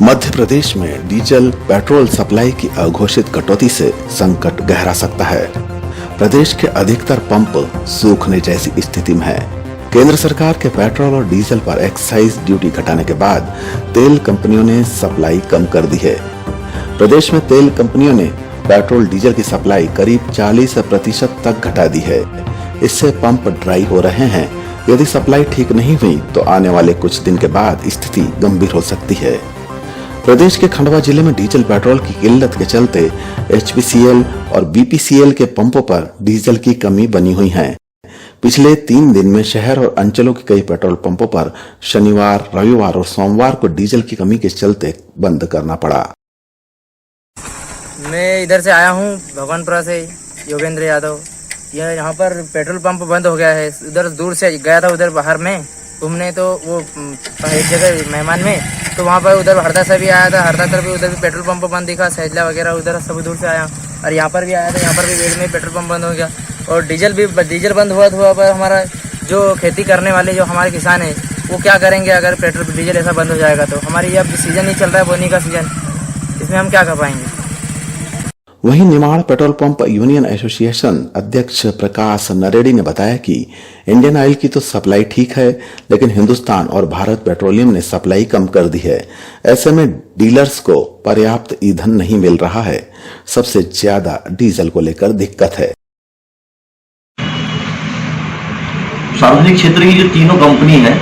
मध्य प्रदेश में diesel petrol supply की अघोषित कटौती से संकट गहरा सकता है। प्रदेश के अधिकतर पंप सूखने जैसी स्थिति में है। केंद्र सरकार के पेट्रोल और डीजल पर एक्साइज ड्यूटी घटाने के बाद तेल कंपनियों ने सप्लाई कम कर दी है। प्रदेश में तेल कंपनियों ने पेट्रोल डीजल की सप्लाई करीब 40% तक घटा दी है। इससे पंप ड्राई हो रहे हैं। यदि सप्लाई ठीक नहीं हुई तो आने वाले कुछ दिन के बाद स्थिति गंभीर हो सकती है। प्रदेश के खंडवा जिले में डीजल पेट्रोल की किल्लत के चलते HPCL और BPCL के पंपों पर डीजल की कमी बनी हुई है। पिछले 3 दिन में शहर और अंचलों के कई पेट्रोल पंपों पर शनिवार, रविवार और सोमवार को डीजल की कमी के चलते बंद करना पड़ा। मैं इधर से आया हूँ भगवानपुरा से, योगेंद्र यादव। यहाँ पर पेट्रोल पंप बंद हो गया है। उधर दूर से गया था, उधर बाहर में घूमने, तो वो एक जगह मेहमान में, तो वहाँ पर उधर हरदा से भी आया था। हरदा तरफ भी उधर भी पेट्रोल पंप बंद दिखा, सैजला वगैरह उधर सब दूर से आया। और यहाँ पर भी आया था, यहाँ पर भी वेड़ में पेट्रोल पंप बंद हो गया। और डीजल बंद हुआ पर हमारा जो खेती करने वाले जो हमारे किसान हैं वो क्या करेंगे अगर पेट्रोल डीजल ऐसा बंद हो जाएगा तो? हमारी ये अब सीजन ही चल रहा है, बोनी का सीजन, इसमें हम क्या कर पाएंगे? वहीं Nimar petrol pump union association अध्यक्ष प्रकाश नरेडी ने बताया कि इंडियन ऑयल की तो सप्लाई ठीक है, लेकिन हिंदुस्तान और भारत पेट्रोलियम ने सप्लाई कम कर दी है। ऐसे में डीलर्स को पर्याप्त ईंधन नहीं मिल रहा है। सबसे ज्यादा डीजल को लेकर दिक्कत है। सार्वजनिक क्षेत्र की जो तीनों कंपनी है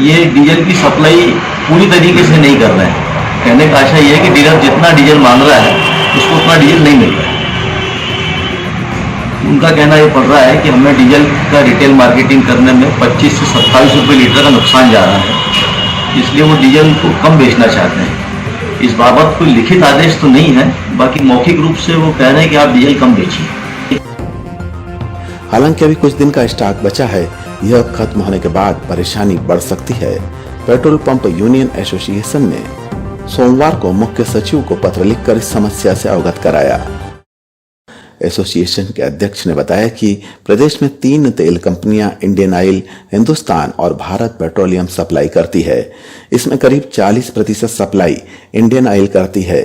ये डीजल की सप्लाई पूरी तरीके से नहीं कर रहे हैं। कहने का आशा ये है कि डीलर जितना डीजल मांग रहा है उसको उतना डीजल नहीं मिल रहा है। उनका कहना ये पड़ रहा है कि हमें डीजल का रिटेल मार्केटिंग करने में 25 से 27 रुपये लीटर का नुकसान जा रहा है, इसलिए वो डीजल को कम बेचना चाहते हैं। इस बाबत कोई लिखित आदेश तो नहीं है, बाकी मौखिक रूप से वो कह रहे हैं कि आप डीजल कम बेचिए। हालांकि अभी कुछ दिन का स्टॉक बचा है। यह खत्म होने के बाद परेशानी बढ़ सकती है। पेट्रोल पंप यूनियन एसोसिएशन ने सोमवार को मुख्य सचिव को पत्र लिखकर इस समस्या से अवगत कराया। एसोसिएशन के अध्यक्ष ने बताया कि प्रदेश में 3 तेल कंपनियां इंडियन ऑयल, हिंदुस्तान और भारत पेट्रोलियम सप्लाई करती है। इसमें करीब 40% सप्लाई इंडियन ऑयल करती है।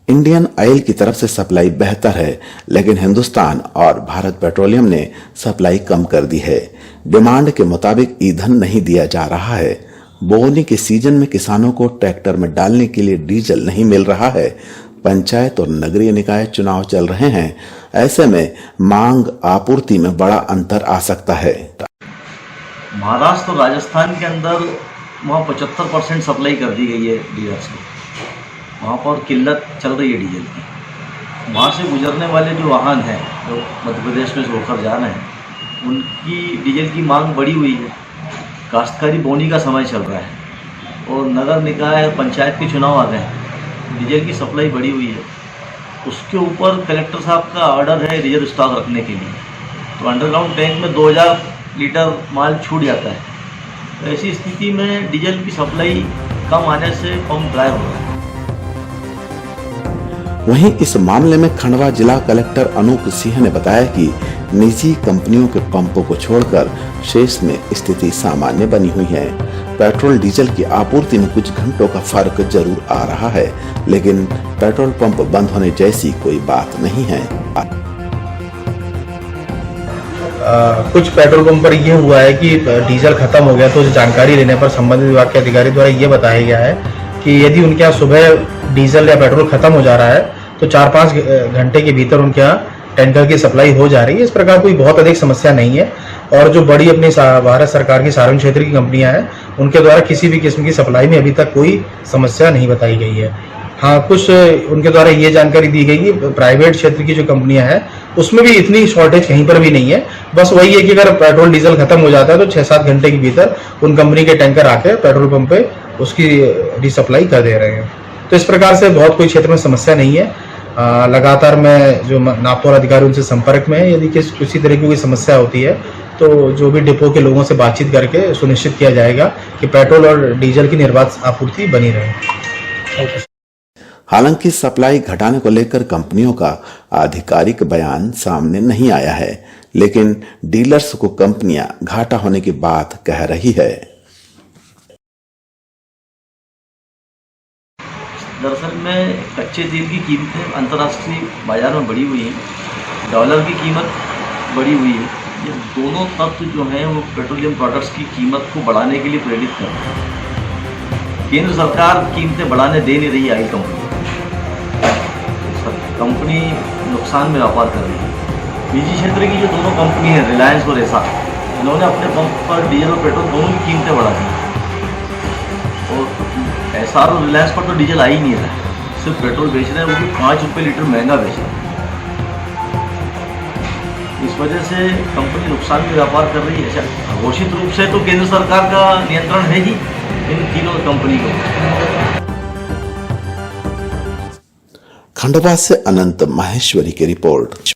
इंडियन ऑयल की तरफ से सप्लाई बेहतर है, लेकिन हिंदुस्तान और भारत पेट्रोलियम ने सप्लाई कम कर दी है। डिमांड के मुताबिक ईंधन नहीं दिया जा रहा है। बोवनी के सीजन में किसानों को ट्रैक्टर में डालने के लिए डीजल नहीं मिल रहा है। पंचायत और नगरीय निकाय चुनाव चल रहे हैं। ऐसे में मांग आपूर्ति में बड़ा अंतर आ सकता है। महाराष्ट्र और राजस्थान के अंदर वहाँ 75% सप्लाई कर दी गई है डीलर्स को। वहाँ पर किल्लत चल रही है डीजल की। वहाँ से गुजरने वाले जो वाहन हैं जो मध्य प्रदेश में से होकर जा रहे हैं, उनकी डीजल की मांग बढ़ी हुई है। काश्तकारी बोनी का समय चल रहा है और नगर निकाय पंचायत के चुनाव आ गए हैं। डीजल की सप्लाई बढ़ी हुई है। उसके ऊपर कलेक्टर साहब का ऑर्डर है रिजर्व स्टॉक रखने के लिए, तो अंडरग्राउंड टैंक में 2000 लीटर माल छूट जाता है। तो ऐसी स्थिति में डीजल की सप्लाई कम आने से पंप ड्राई हो रहा है। वहीं इस मामले में खंडवा जिला कलेक्टर अनूप सिंह ने बताया कि निजी कंपनियों के पंपों को छोड़कर शेष में स्थिति सामान्य बनी हुई है। पेट्रोल डीजल की आपूर्ति में कुछ घंटों का फर्क जरूर आ रहा है, लेकिन पेट्रोल पंप बंद होने जैसी कोई बात नहीं है। कुछ पेट्रोल पंप पर यह हुआ है कि डीजल खत्म हो गया, तो जानकारी लेने पर संबंधित विभाग के अधिकारी द्वारा यह बताया गया है कि यदि उनके यहाँ सुबह डीजल या पेट्रोल खत्म हो जा रहा है तो 4-5 घंटे के भीतर उनके यहाँ टैंकर की सप्लाई हो जा रही है। इस प्रकार कोई बहुत अधिक समस्या नहीं है। और जो बड़ी अपनी भारत सरकार की सार्वजनिक क्षेत्र की कंपनियां हैं, उनके द्वारा किसी भी किस्म की सप्लाई में अभी तक कोई समस्या नहीं बताई गई है। हाँ, कुछ उनके द्वारा ये जानकारी दी गई कि प्राइवेट क्षेत्र की जो कंपनियां हैं उसमें भी इतनी शॉर्टेज कहीं पर भी नहीं है। बस वही है कि अगर पेट्रोल डीजल खत्म हो जाता है तो 6-7 घंटे के भीतर उन कंपनी के टैंकर आके पेट्रोल पंप पे उसकी रिसप्लाई कर दे रहे हैं। तो इस प्रकार से बहुत कोई क्षेत्र में समस्या नहीं है। लगातार मैं जो नापतौल अधिकारी उनसे संपर्क में है। यदि किसी तरह की कोई समस्या होती है तो जो भी डिपो के लोगों से बातचीत करके सुनिश्चित किया जाएगा कि पेट्रोल और डीजल की निर्बाध आपूर्ति बनी रहे। हालांकि सप्लाई घटाने को लेकर कंपनियों का आधिकारिक बयान सामने नहीं आया है, लेकिन डीलर्स को कंपनियां घाटा होने की बात कह रही है। दरअसल में कच्चे तेल की कीमतें अंतर्राष्ट्रीय बाजार में बढ़ी हुई हैं, डॉलर की कीमत बढ़ी हुई है। ये दोनों तत्व जो हैं वो पेट्रोलियम प्रोडक्ट्स की कीमत को बढ़ाने के लिए प्रेरित कर रहे हैं। केंद्र सरकार कीमतें बढ़ाने दे नहीं रही आई कंपनी नुकसान में व्यापार कर रही है। निजी क्षेत्र की जो दोनों कंपनी है रिलायंस और एसा, इन्होंने अपने पंप पर डीजल और पेट्रोल दोनों की कीमतें बढ़ा दी और एसा और रिलायंस पर तो डीजल आ ही नहीं रहा है, सिर्फ पेट्रोल बेच रहे हैं, वो भी 5 रुपये लीटर महंगा बेच रहे हैं। इस वजह से कंपनी नुकसान में व्यापार कर रही है। अच्छा, घोषित रूप से तो केंद्र सरकार का नियंत्रण है ही इन तीनों कंपनी को। खंडवा से अनंत माहेश्वरी की रिपोर्ट।